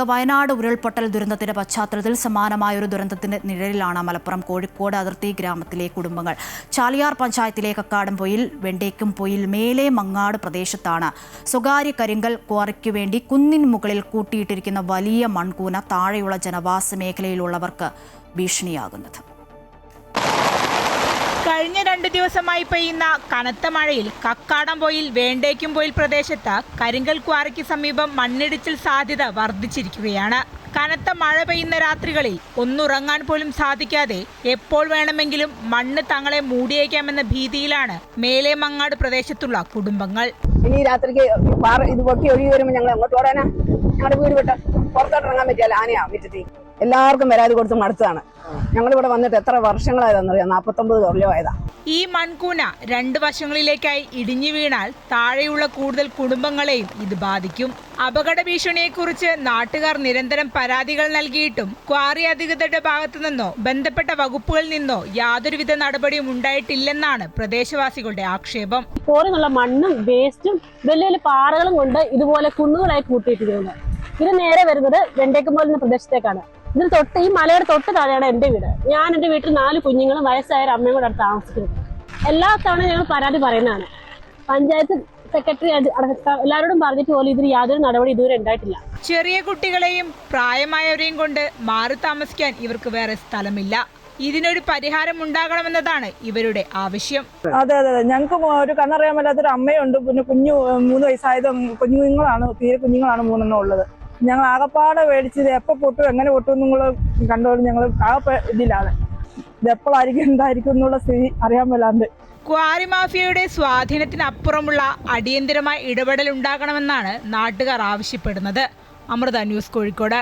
വയനാട് ഉരുൾപൊട്ടൽ ദുരന്തത്തിന്റെ പശ്ചാത്തലത്തിൽ സമാനമായ ഒരു ദുരന്തത്തിന്റെ നിഴലിലാണ് മലപ്പുറം കോഴിക്കോട് അതിർത്തി ഗ്രാമത്തിലെ കുടുംബങ്ങൾ. ചാലിയാർ പഞ്ചായത്തിലെ കക്കാടംപൊയിൽ വെണ്ടേക്കുംപൊയിൽ മേലെ മങ്ങാട് പ്രദേശത്താണ് സ്വകാര്യ കരിങ്കൽ ക്വാറിക്കു വേണ്ടി കുന്നിൻ മുകളിൽ കൂട്ടിയിട്ടിരിക്കുന്ന വലിയ മൺകൂന താഴെയുള്ള ജനവാസ മേഖലയിലുള്ളവർക്ക് ഭീഷണിയാകുന്നത്. കഴിഞ്ഞ 2 ദിവസമായി പെയ്യുന്ന കനത്ത മഴയിൽ കക്കാടംപൊയിൽ വേണ്ടേക്കുംപൊയിൽ പ്രദേശത്ത് കരിങ്കൽ ക്വാറിക്ക് സമീപം മണ്ണിടിച്ചിൽ സാധ്യത വർദ്ധിച്ചിരിക്കുകയാണ്. കനത്ത മഴ പെയ്യുന്ന രാത്രികളിൽ ഒന്നുറങ്ങാൻ പോലും സാധിക്കാതെ എപ്പോൾ വേണമെങ്കിലും മണ്ണ് തങ്ങളെ മൂടിയേക്കാമെന്ന ഭീതിയിലാണ് മേലെ മങ്ങാട് പ്രദേശത്തുള്ള കുടുംബങ്ങൾ. ഇനി രാത്രിക്ക് ഇത് പൊട്ടി ഒഴുകി വരുമ്പോൾ ഞങ്ങൾ എങ്ങോട്ട് ഓടാനാ? ഞങ്ങളുടെ വീട് വിട്ട് പുറത്തോട്ട് ഇറങ്ങാൻ പറ്റിയാൽ ആനയാ വിറ്റിട്ട് എല്ലാവർക്കും വരാതെ കൊടുത്ത് മടുത്തതാണ്. ഞങ്ങളിവിടെ വന്നിട്ട് എത്ര വർഷങ്ങളായതെന്നറിയാം, 49 കൊല്ലമായതാ. ഈ മൺകൂന 2 വശങ്ങളിലേക്കായി ഇടിഞ്ഞു വീണാൽ താഴെയുള്ള കൂടുതൽ കുടുംബങ്ങളെയും ഇത് ബാധിക്കും. അപകട ഭീഷണിയെക്കുറിച്ച് നാട്ടുകാർ നിരന്തരം പരാതികൾ നൽകിയിട്ടും ക്വാറി അധികൃതരുടെ ഭാഗത്തു നിന്നോ ബന്ധപ്പെട്ട വകുപ്പുകളിൽ നിന്നോ യാതൊരുവിധ നടപടിയും ഉണ്ടായിട്ടില്ലെന്നാണ് പ്രദേശവാസികളുടെ ആക്ഷേപം. ക്വാറിന്നുള്ള മണ്ണും വേസ്റ്റും വലിയ വലിയ പാറകളും കൊണ്ട് ഇതുപോലെ കുന്നുകളായി കൂട്ടിയിട്ടിരിക്കുന്നത്. ഇത് നേരെ വരുന്നത് വെണ്ടേക്കുംപൊയിൽ എന്ന പ്രദേശത്തേക്കാണ്. ഇതിന് തൊട്ട് ഈ മലയുടെ തൊട്ട് താഴെയാണ് എൻ്റെ വീട്. ഞാൻ എൻ്റെ വീട്ടിൽ 4 കുഞ്ഞുങ്ങളും വയസ്സായ അമ്മയും കൂടെ അടുത്ത് താമസിക്കുന്നത്. എല്ലാ തവണയും ഞങ്ങൾ പരാതി പറയുന്നതാണ്. പഞ്ചായത്ത് സെക്രട്ടറി എല്ലാവരോടും പറഞ്ഞിട്ട് പോലും ഇതിന് യാതൊരു നടപടി ഇതുവരെ ഉണ്ടായിട്ടില്ല. ചെറിയ കുട്ടികളെയും പ്രായമായവരെയും കൊണ്ട് മാറി താമസിക്കാൻ ഇവർക്ക് വേറെ സ്ഥലമില്ല. ഇതിനൊരു പരിഹാരം ഉണ്ടാകണമെന്നതാണ് ഇവരുടെ ആവശ്യം. അതെ, ഞങ്ങൾക്ക് ഒരു കണ്ണറിയാൻ മേലാത്തൊരു അമ്മയുണ്ട്. പിന്നെ 3 വയസ്സായത് കുഞ്ഞുങ്ങളാണ്, തീരെ കുഞ്ഞുങ്ങളാണ് 3 ഉള്ളത്. ഞങ്ങൾ ആകപ്പാടെ മേടിച്ചത് എപ്പോൾ പൊട്ടും എങ്ങനെ പൊട്ടും നിങ്ങൾ കണ്ടോളും. ഞങ്ങൾ ആകെ ഇതിലാണ്. ഇത് എപ്പോഴായിരിക്കും എന്തായിരിക്കും എന്നുള്ള സ്ഥിതി അറിയാൻ മേലാണ്ട്. ക്വാറി മാഫിയയുടെ സ്വാധീനത്തിനപ്പുറമുള്ള അടിയന്തരമായ ഇടപെടൽ ഉണ്ടാകണമെന്നാണ് നാട്ടുകാർ ആവശ്യപ്പെടുന്നത്. അമൃത ന്യൂസ്, കോഴിക്കോട്.